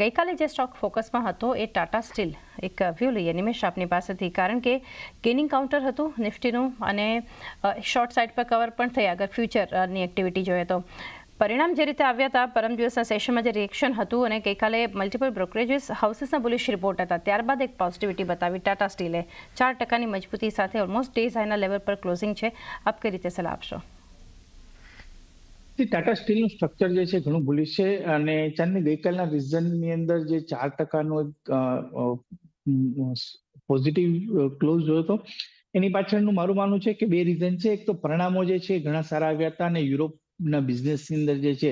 ગઈકાલે જે સ્ટોક ફોકસમાં હતો એ ટાટા સ્ટીલ એક વ્યૂ લઈએ નિમેશ આપની પાસેથી, કારણ કે ગેનિંગ કાઉન્ટર હતું નિફ્ટીનું અને શોર્ટ સાઇડ પર કવર પણ થઈ આગળ ફ્યુચરની એક્ટિવિટી જોઈએ તો પરિણામ જે રીતે આવ્યા હતા પરમ દિવસના સેશનમાં જે રિએક્શન હતું અને ગઈકાલે મલ્ટિપલ બ્રોકરેજીસ હાઉસીસના બુલિશ રિપોર્ટ હતા, ત્યારબાદ એક પોઝિટિવિટી બતાવી ટાટા સ્ટીલે 4% મજબૂતી સાથે ઓલમોસ્ટ ડેઝ હાઈના લેવલ પર ક્લોઝિંગ છે. આપ કઈ રીતે સલાહ આપશો? ટાટા સ્ટીલનું સ્ટ્રક્ચર જે છે ઘણું બુલિશ છે અને ચાંદની ગઈકાલના રિઝલ્ટની અંદર જે 4%નો પોઝિટિવ ક્લોઝ જોયો હતો, એની પાછળનું મારું માનવું છે કે બે રીઝન છે. એક તો પરિણામો જે છે ઘણા સારા આવ્યા હતા અને યુરોપના બિઝનેસની અંદર જે છે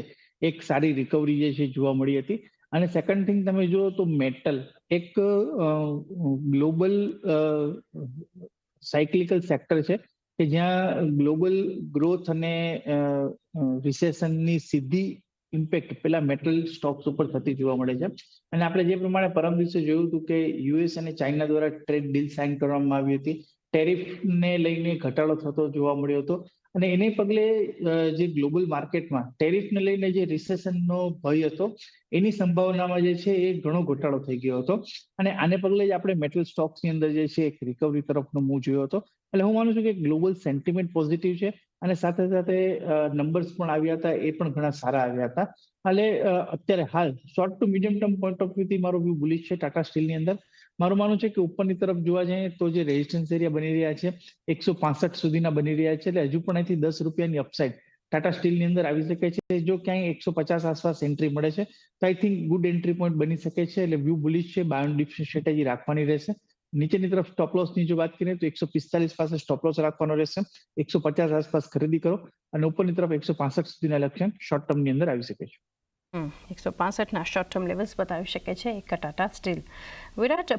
એક સારી રિકવરી જે છે જોવા મળી હતી. અને સેકન્ડ થિંગ તમે જુઓ તો મેટલ એક ગ્લોબલ સાયક્લિકલ સેક્ટર છે કે જ્યાં ગ્લોબલ ગ્રોથ અને રિસેશનની સીધી ઇમ્પેક્ટ પેલા મેટલ સ્ટોક્સ ઉપર થતી જોવા મળે છે. અને આપણે જે પ્રમાણે પરમ દિવસે જોયું હતું કે યુએસ અને ચાઇના દ્વારા ટ્રેડ ડીલ સાઇન કરવામાં આવી હતી, ટેરિફને લઈને ઘટાડો થતો જોવા મળ્યો હતો અને એને પગલે જે ગ્લોબલ માર્કેટમાં ટેરિફને લઈને જે રિસેશનનો ભય હતો એની સંભાવનામાં જે છે એ ઘણો ઘટાડો થઈ ગયો હતો અને આને પગલે જ આપણે મેટલ સ્ટોક્સની અંદર જે છે એક રિકવરી તરફનો મૂવ જોયો હતો. એટલે હું માનું છું કે ગ્લોબલ સેન્ટિમેન્ટ પોઝિટિવ છે અને સાથે સાથે નંબર્સ પણ આવ્યા હતા, એ પણ ઘણા સારા આવ્યા હતા. એટલે અત્યારે હાલ short to medium term point of વ્યૂથી મારો વ્યૂ બુલિશ છે ટાટા સ્ટીલની અંદર. મારું માનવું છે કે ઉપરની તરફ જોવા જઈએ તો જે રેઝિસ્ટન્સ એરિયા બની રહ્યા છે 165 સુધીના બની રહ્યા છે, એટલે હજુ પણ અહીંથી ₹10 અપસાઇડ ટાટા સ્ટીલની અંદર આવી શકે છે. જો ક્યાંય 150 આસપાસ એન્ટ્રી મળે છે તો I think good entry point બની શકે છે. એટલે વ્યૂ બુલિશ છે, બાય ઓન ડિપ સ્ટ્રેટેજી રાખવાની રહેશે. નીચેની તરફ સ્ટોપ લોસની જો વાત કરીએ તો 145 પાસે સ્ટોપ લોસ રાખવાનો રહેશે, 150 આસપાસ ખરીદી કરો અને ઉપરની તરફ 165 સુધીના લક્ષ્યાંક શોર્ટ ટર્મની અંદર આવી શકે છે. 165ના શોર્ટ ટર્મ લેવલ્સ બતાવી શકે છે એક ટાટા સ્ટીલ. વિરાટ,